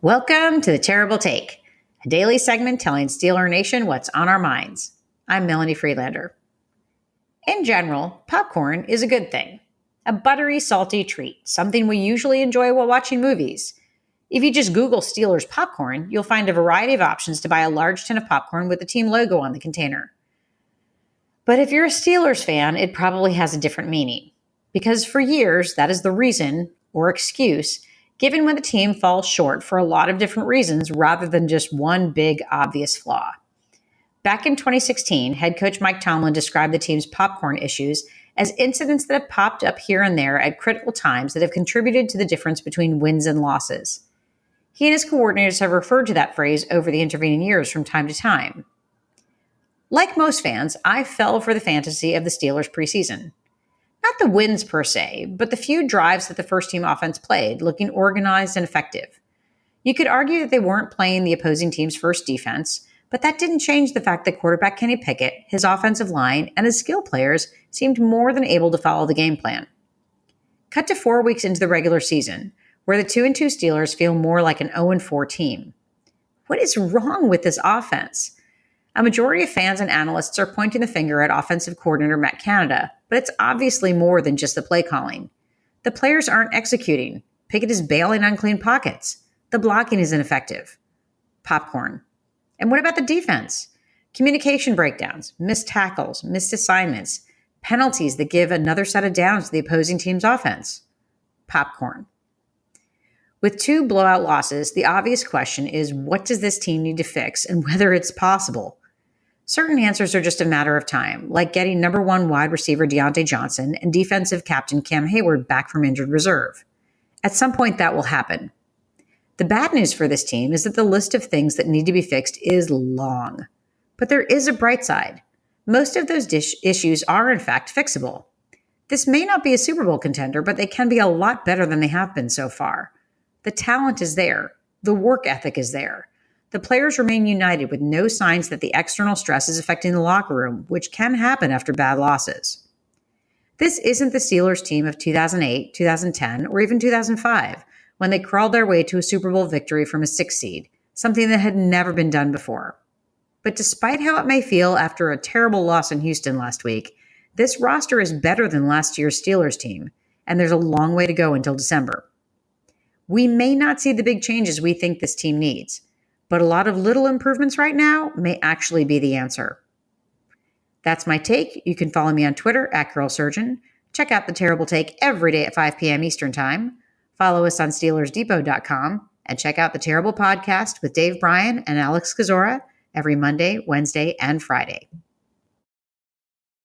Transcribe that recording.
Welcome to The Terrible Take, a daily segment telling Steeler Nation what's on our minds. I'm Melanie Friedlander. In general, popcorn is a good thing. A buttery, salty treat, something we usually enjoy while watching movies. If you just Google Steelers popcorn, you'll find a variety of options to buy a large tin of popcorn with the team logo on the container. But if you're a Steelers fan, it probably has a different meaning. Because for years, that is the reason, or excuse, given when the team falls short for a lot of different reasons rather than just one big, obvious flaw. Back in 2016, head coach Mike Tomlin described the team's popcorn issues as incidents that have popped up here and there at critical times that have contributed to the difference between wins and losses. He and his coordinators have referred to that phrase over the intervening years from time to time. Like most fans, I fell for the fantasy of the Steelers preseason. Not the wins per se, but the few drives that the first-team offense played, looking organized and effective. You could argue that they weren't playing the opposing team's first defense, but that didn't change the fact that quarterback Kenny Pickett, his offensive line, and his skill players seemed more than able to follow the game plan. Cut to 4 weeks into the regular season, where the 2-2 Steelers feel more like an 0-4 team. What is wrong with this offense? A majority of fans and analysts are pointing the finger at offensive coordinator Matt Canada, but it's obviously more than just the play calling. The players aren't executing. Pickett is bailing on clean pockets. The blocking is ineffective. Popcorn. And what about the defense? Communication breakdowns, missed tackles, missed assignments, penalties that give another set of downs to the opposing team's offense. Popcorn. With 2 blowout losses, the obvious question is, what does this team need to fix and whether it's possible? Certain answers are just a matter of time, like getting number 1 wide receiver Deontay Johnson and defensive captain Cam Hayward back from injured reserve. At some point, that will happen. The bad news for this team is that the list of things that need to be fixed is long. But there is a bright side. Most of those issues are, in fact, fixable. This may not be a Super Bowl contender, but they can be a lot better than they have been so far. The talent is there. The work ethic is there. The players remain united with no signs that the external stress is affecting the locker room, which can happen after bad losses. This isn't the Steelers team of 2008, 2010, or even 2005, when they crawled their way to a Super Bowl victory from a 6th seed, something that had never been done before. But despite how it may feel after a terrible loss in Houston last week, this roster is better than last year's Steelers team, and there's a long way to go until December. We may not see the big changes we think this team needs, but a lot of little improvements right now may actually be the answer. That's my take. You can follow me on Twitter @GirlSurgeon. Check out The Terrible Take every day at 5 p.m. Eastern Time. Follow us on SteelersDepot.com and check out The Terrible Podcast with Dave Bryan and Alex Kozora every Monday, Wednesday, and Friday.